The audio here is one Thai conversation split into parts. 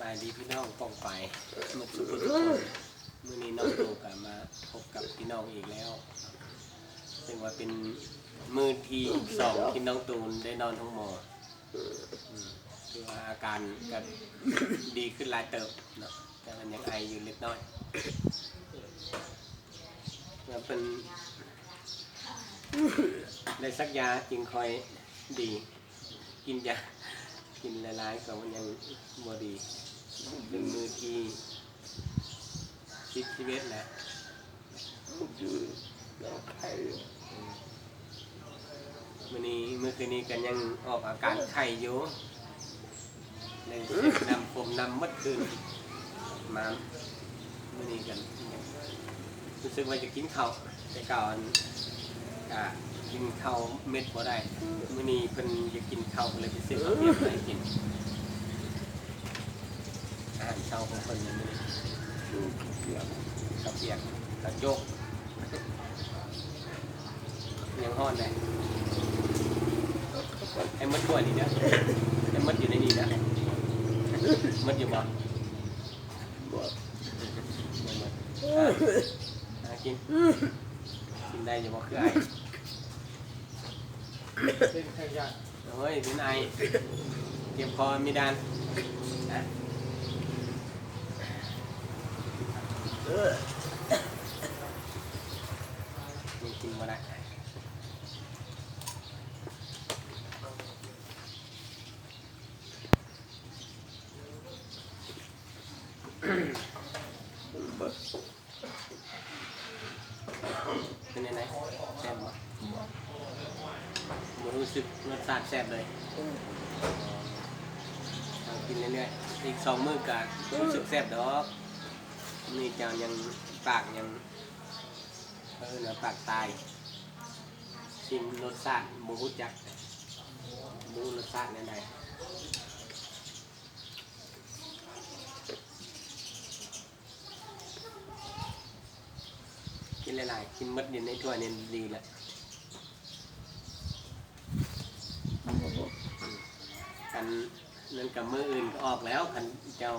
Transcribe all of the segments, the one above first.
บายดีพี่น้องป้องไปเมื่อทุกคนมื่อนี้น้องตูกลับมาพบกับพี่น้องอีกแล้วซึ่งว่าเป็นมือที่สองที่น้องตูนได้นอนท้องหมอคือว่าอาการก็ดีขึ้นหลายเติบเนาะแต่มันยังไออยู่เล็กน้อยมันเป็นได้สักยาจึงคอยดีกินยากินหลายๆก็มันยังบ่ดีเป็นมือที่11แล้วเมื่อคืนนี้กันยังออกอาการไข้อยู่ในนำผมนำมัดคืนมาเมื่อนี้กันรู้สึกว่าจะกินข้าวแต่ก่อนกินข้าวเม็ดบ่ได้เมื่อนี้เพิ่นจะกินข้าวเลยไปซื้อข้าวเปียกไปกินอาหารเช้าของเพิ่นนี่ข้าวเปียกข้าวโจ๊กยังฮ้อนเลยไอ้มัดถ้วยนี่นะไอ้มัดอยู่ในนี่นะมัดอยู่บ่กินได้อยู่บ่คือไอเป็นขยะเฮ้ยเป็นไอเจ็บคอมีดานมีกินมาได้เป็นยังไงแซ่บมั้ยรู้สึกรสชาติแซ่บเลยกินเรื่อยๆอีก2 มื้อก็รู้สึกแซ่บดอกนี่เจ้ายังปากยังปากตายชิมรสชาติบ่รู้จักรู้รสชาติแนวใดกินหลายๆกินมัดอยู่ในถ้วยนี่ดีแหละคันนั่นกับมืออื่นก็ออกแล้วคันเจ้า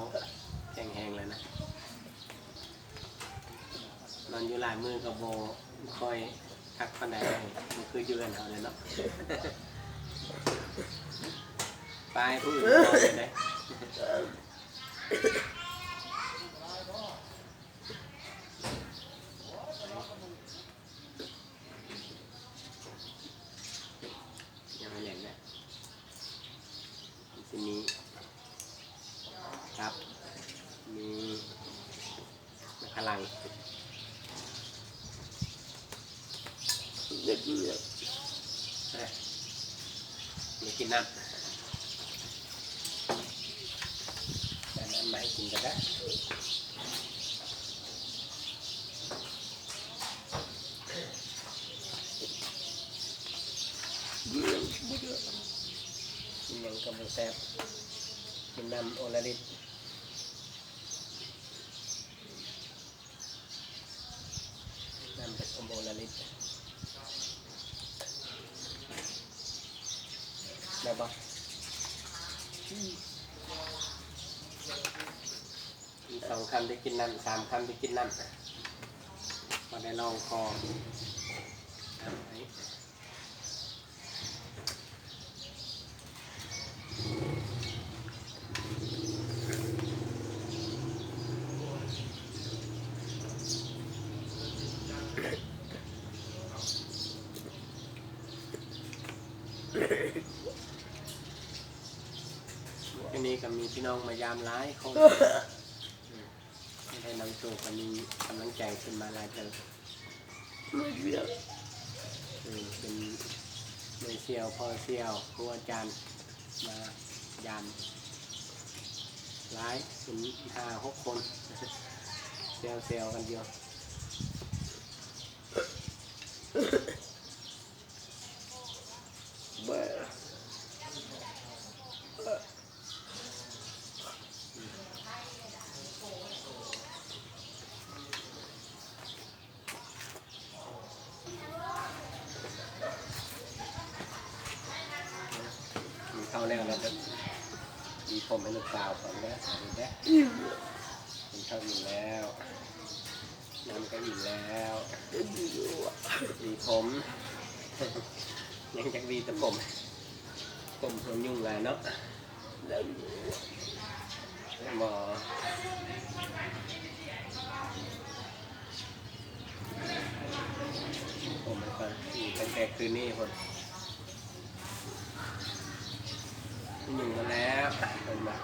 แข็งแห้งเลยนะนอนอยู่หลายมือกับโบคอยทักคนใดมันคืออยู่กันเขาเลยเนาะไปผู้อื่นนอนเลยยังไม่แหลงนะทีนี้ครับมีพลังเด็กเยอะมีกินน้ำแต่น้ำไม่กินก็ได้กินยังกำลังแซ่บกินน้ำโอลาลิตน้ำเป็นโอลาลิตได้ปะอีก2 คำได้กินน้ำ3 คำได้กินน้ำพอได้ลองคอทีนี้ก็มีพี่น้องมายามร้ายเขาให้น้ำตัวก็มีกำลังใจขึ้นมาหลายเติบเป็นเมเซียวพอเซียวครูอาจารย์มายามร้ายเป็น5-6 คนเซลกันเดียวเข้าแล้วนะ ดีผมให้ลูกสาวก่อนนะดูนะกินข้าวอิ่มแล้วน้ำก็อิ่มแล้วดีผมยังจะดีแต่ผมยุ่งเลยเนาะหมอผมมันก็ตั้งแต่คืนนี้คนยุ่งมาแล้วเป็นแบบ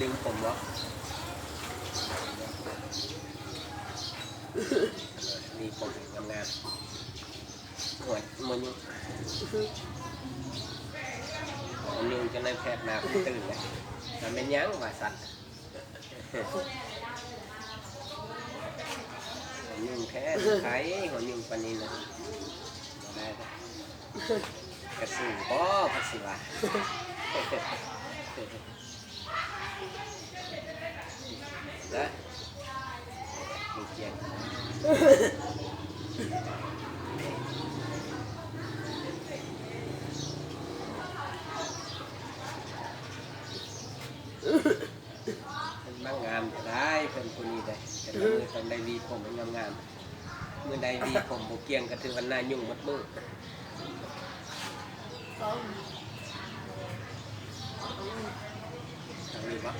ดึงผมวะมีผมงามๆหัวมันยุ่งจะในแพทย์มาผมตื่นเลยมันเป็นยั้งว่าสัตว์ยุ่งแค่ไข่หัวยุ่งปนินนะได้กระสือป้อพัสิวะนะมีเกียงมันงามจะได้เป็นคนนี้ได้แต่เมื่อตอนได้ดีผมมันงามเมื่อใดดีผมโบเกียงก็ถือวันหน้ายุ่งมัดมือมีปะ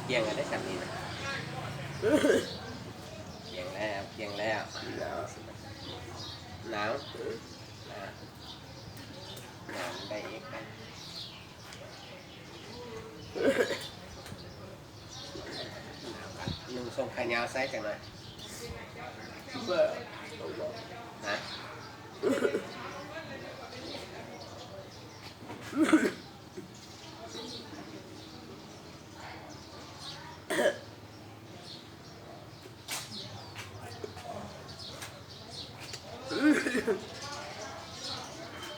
เกียงกันได้สักนิดนะเกียงแล้วหนาวได้อีกนุ่งทรงขายาวไซส์จังเลยนะ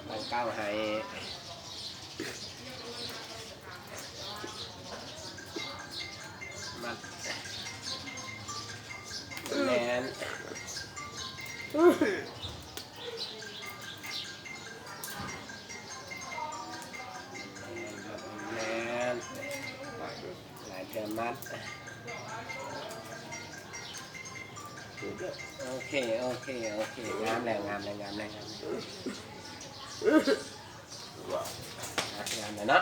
ตั้งเก้าให้มัดแน่นหลายเดือนมัดโอเคงามแล้วงามแล้วเนาะ